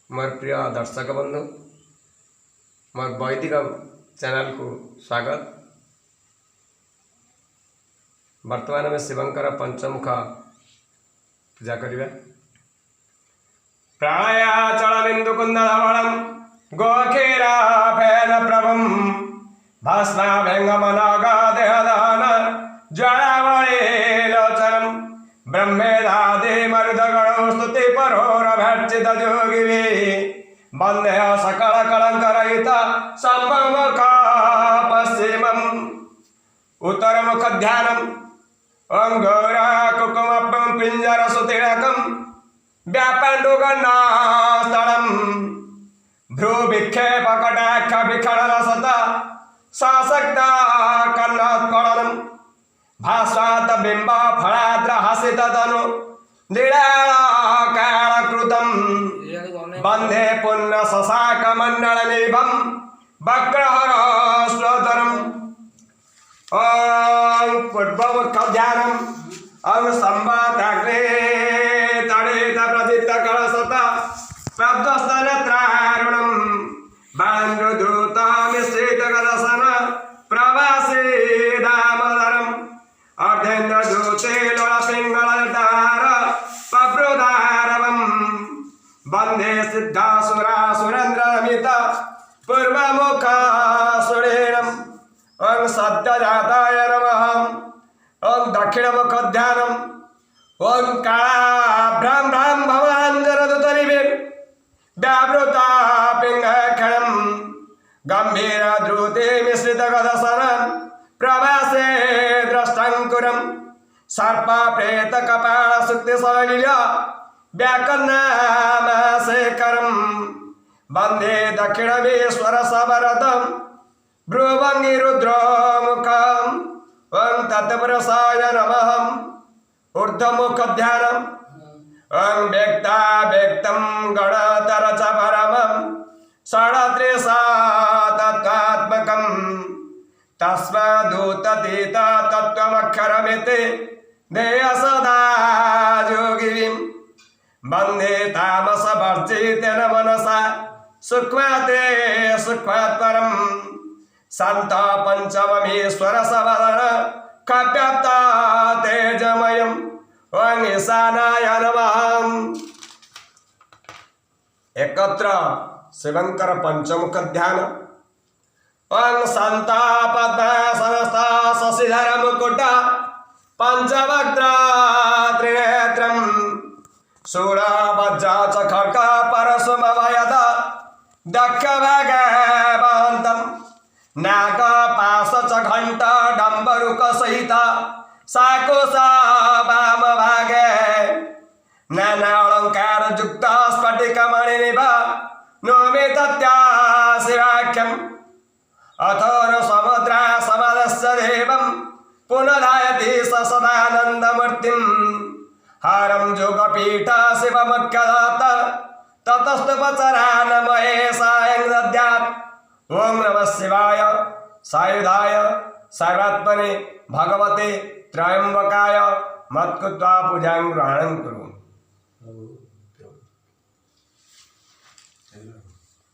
मोर प्रिय दर्शक बंधु मोर वैदिक चैनल को स्वागत। वर्तमान में शिवंकर पंचमुख पूजा करिबा। प्राणायाचलबिंदुकुंदधवलं गोखीराभेन प्रभुं भस्माभ्यङ्गमनगादेहदहन ज्वालावलीलोचनं ब्रह्मेदादिमरुदगणो स्तुतिपरोरभर्चितयोगिभिः वन्दे सकलकलङ्करहित सम्भवमुख पश्चिमम् उत्तरमुखध्यानम् ॐ गौराकुकुमं पिञ्जरसुतिलकं व्यापाण्डुगन्नास्थलं भ्रूविक्षेपकटाक्षविखडलसत सशक्ता कन्नत्कलनं भास्वातबिम्बफलाद्रहसिततनु लीलाकालकृतं वन्दे पुण्यशशाकमण्डलनिभं वक्रहरश्लोदरम् ॐ पूर्वमुखध्यानम् ॐ संवादाग्रे तडित प्रदितकलशत प्रब्धस्तनेत्रारुणं बाणद्रुतमिश्रितकलशन प्रवासी दामोदरम् अर्धेन्द्रदूते लोलपिङ्गलजटार पप्रुदारवम् वन्दे सिद्धासुरासुरेन्द्रमित पूर्वमुखासुरेणम् ॐ सद्यजाताय नमः। ॐ दक्षिणमुखध्यानम् ॐ कालाभ्रां भ्रां भवाञ्जनदुतनिभिः व्यावृतापिङ्गक्षणं गम्भीरद्रुते मिश्रितगदशनं प्रवासे द्रष्टङ्कुरं सर्पप्रेतकपालशुक्तिसलिल व्याकन्नामशेखरं वन्दे दक्षिणमेश्वरसवरदं भ्रुवङ्गिरुद्रमुखम् ॐ तत्पुरुषाय नमः। ऊर्ध्वमुखध्यानम् ॐ व्यक्ताव्यक्तं गणतर च परमं षडत्रिशतत्वात्मकं तस्मादुत्थित तत्त्वमक्षरमिति ध्येय सदा योगिभिं वन्दे तामसवर्जितेन मनसा सुख्वाते सुख्वात्परम् संत पंचममीश्वर सवदन खव्याप्त तेजमयम् ॐ ईशानाय नमः। एकत्र शिवंकर पंचमुख ध्यान ॐ शान्तापद्मासनस्था शशिधर मुकुट पंचवक्त्र त्रिनेत्रं शूलवज्र च खड्ग परशुमभयद दक्षभागवन्तम् नागपाश च घंट डम्बरुक सहित साकोसा वाम भागे नाना अलंकार युक्त स्फटिकमणिनिभ नोमितत्या शिवाख्यम् अथोर समुद्रा समदस्य देवं पुनधायति स सदानन्दमूर्तिं हारं योगपीठ शिवमुख्यदात ततस्तुपचरान् महेशायं दद्यात्। ओम नमः शिवाय सायुधाय सर्वात्मने भगवते त्रयंबकाय मत्कृत्वा पूजां ग्रहणं कुरु।